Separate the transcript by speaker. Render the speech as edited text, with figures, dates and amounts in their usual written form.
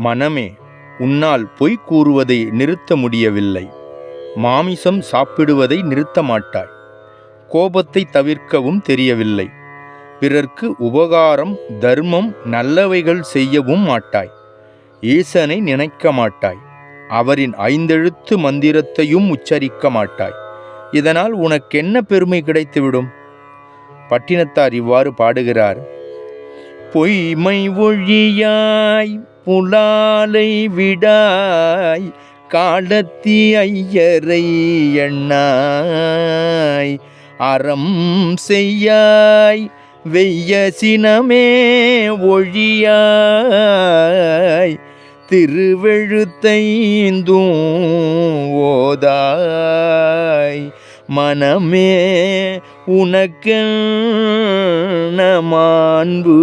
Speaker 1: மனமே, உன்னால் பொய் கூறுவதை நிறுத்த முடியவில்லை. மாமிசம் சாப்பிடுவதை நிறுத்த மாட்டாய். கோபத்தை தவிர்க்கவும் தெரியவில்லை. பிறர்க்கு உபகாரம், தர்மம், நல்லவைகள் செய்யவும் மாட்டாய். ஈசனை நினைக்க மாட்டாய். அவரின் 5 எழுத்து மந்திரத்தையும் உச்சரிக்க மாட்டாய். இதனால் உனக்கென்ன பெருமை கிடைத்துவிடும்? பட்டினத்தார் இவ்வாறு பாடுகிறார். பொய்மை ஒழியாய் புலாலை விடாய், காலத்தி ஐயரை எண்ணாய், அறம் செய்யாய் வெய்ய சினமே ஒழியாய், திருவெழுத்தைந்தும் ஓதாய், மனமே உனக்கென்ன மாண்பு.